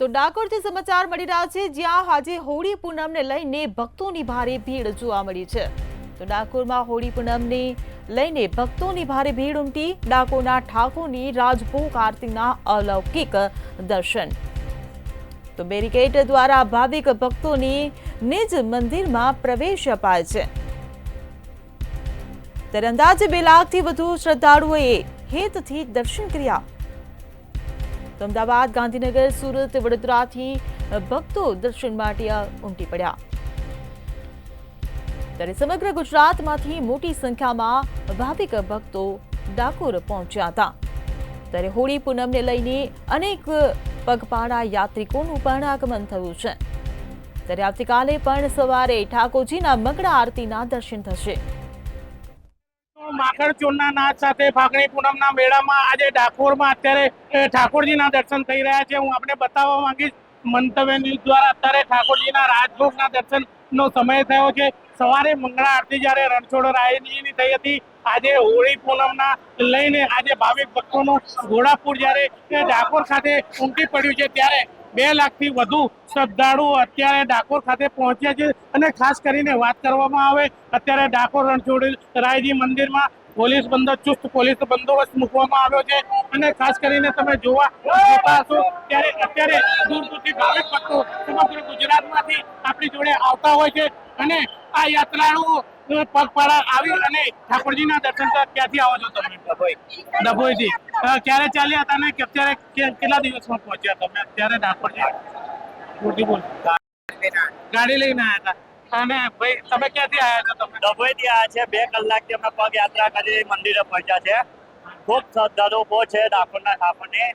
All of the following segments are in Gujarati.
તો ડાકોરથી સમાચાર મળી રહ્યા છે, જ્યાં આજે હોળી પૂનમને લઈને ભક્તોની ભારે ભીડ જોવા મળી છે। તો ડાકોરમાં હોળી પૂનમને લઈને ભક્તોની ભારે ભીડ ઉમટી। ડાકોરના ઠાકોરની રાજભોગ આરતીના અલૌકિક દર્શન। તો બેરિકેડ દ્વારા ભાવિક ભક્તોની નિજ મંદિરમાં પ્રવેશ અપાય છે। ત્યારે અંદાજે 2 લાખથી વધુ શ્રદ્ધાળુઓએ હેતથી દર્શન કર્યા। તો અમદાવાદ, ગાંધીનગર, સુરત, વડોદરાથી ભક્તો દર્શન માટે ઉમટી પડ્યા। ત્યારે સમગ્ર ગુજરાતમાંથી મોટી સંખ્યામાં ભાવિક ભક્તો ડાકોર પહોંચ્યા હતા। ત્યારે હોળી પૂનમને લઈને અનેક પગપાળા યાત્રિકોનું પણ આગમન થયું છે। ત્યારે આવતીકાલે પણ સવારે ઠાકોરજીના મંગળા આરતીના દર્શન થશે। માખણ ચોરના નાદ સાથે ફાગણી પૂનમના મેળામાં આજે ડાકોરમાં અત્યારે ઠાકોરજીના દર્શન થઈ રહ્યા છે। હું આપણે બતાવવા માંગીશ મંતવ્ય ન્યૂઝ દ્વારા અત્યારે ઠાકોરજીના રાજભોગના દર્શનનો સમય થયો છે। સવારે મંગળા આરતી જ્યારે રણછોડ રાયજીની થઈ હતી, આજે હોળી પૂનમના લઈને આજે ભાવિક ભક્તોનું ઘોડાપુર જ્યારે ડાકોર ખાતે ઉમટી પડ્યું છે, ત્યારે 2 લાખથી વધુ શ્રદ્ધાળુઓ અત્યારે ડાકોર ખાતે પહોંચ્યા છે। અને ખાસ કરીને વાત કરવામાં આવે અત્યારે ડાકોર રણછોડ રાયજી મંદિરમાં ચુસ્ત પોલીસ બંદોબસ્ત મૂકવામાં આવ્યો છે। અને ખાસ કરીને તમે જોતા હશો ત્યારે અત્યારે દૂર દૂરથી ભાવિક ભક્તો સમગ્ર ગુજરાતમાંથી આપણી જોડે આવતા હોય છે। અને આ યાત્રાળુઓ પગપાળા આવી અને ઠાકોરજીના દર્શન ક્યાંથી આવો છો તમે? ડભોઈથી। ક્યારે ચાલ્યા હતા ને અત્યારે કેટલા દિવસમાં પહોંચ્યા તમે અત્યારે ડાકોરજી? ગાડી લઈને આવ્યા હતા। અને ભાઈ તમે ક્યાંથી આવ્યા છો? તમે ડભોઈથી આવ્યા છે। 2 કલાકથી અમે પગ યાત્રા કરી મંદિરે પહોંચ્યા છે। ખૂબ શ્રદ્ધાળુઓ બહુ છે ડાકોરના ઠાકોરની,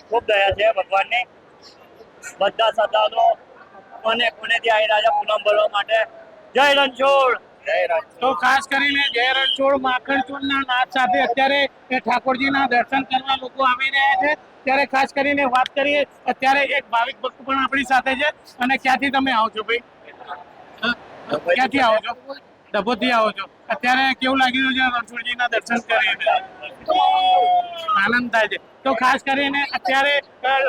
ખૂબ દયા છે ભગવાનની। બધા શ્રદ્ધાળુઓ કોનેથી આવી રહ્યા છે પૂનમ ભરવા માટે। જય રણછોડ, જય રણછોડ। તો ખાસ કરીને જય રણછોડ માખણ ચોરના નાદ સાથે અત્યારે ઠાકોરજીના દર્શન કરવા લોકો આવી રહ્યા છે। ત્યારે ખાસ કરીને વાત કરીએ અત્યારે એક ભાવિક ભક્ત પણ આપણી સાથે છે। અને ક્યાંથી તમે આવો છો ભાઈ? ક્યાંથી આવો છો? ડભોથી આવો છો। અત્યારે કેવું લાગી રહ્યું છે રણછોડજીના દર્શન કરીને? આનંદ થાય છે। તો ખાસ કરીને અત્યારે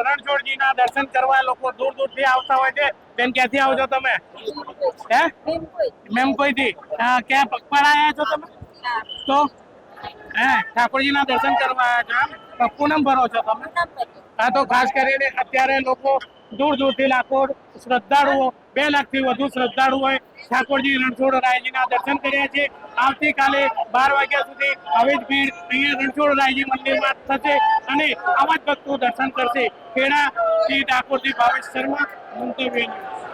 રણછોડજીના દર્શન કરવા લોકો દૂર દૂરથી આવતા હોય છે। બેન ક્યાંથી આવો છો તમે? હે, મેમકોઈથી। ક્યાં પગપાળા આવ્યા છો તમે? તો હે ઠાકોરજીના દર્શન કરવા આવ્યા છો? પૂનમ ભરો છો તમે? હા, તો ખાસ કરીને અત્યારે લોકો દૂર દૂરથી લાખો શ્રદ્ધાળુઓ 2 લાખથી વધુ શ્રદ્ધાળુઓએ ઠાકોરજી રણછોડ રાયજીના દર્શન કર્યા છે। આવતીકાલે 12 વાગ્યા સુધી આવી જ ભીડ અહીંયા રણછોડ રાયજી મંદિરમાં થશે અને આવા જ ભક્તો દર્શન કરશે। ખેડાથી ડાકોરથી ભાવેશ શર્મા, મંતવ્ય ન્યૂઝ।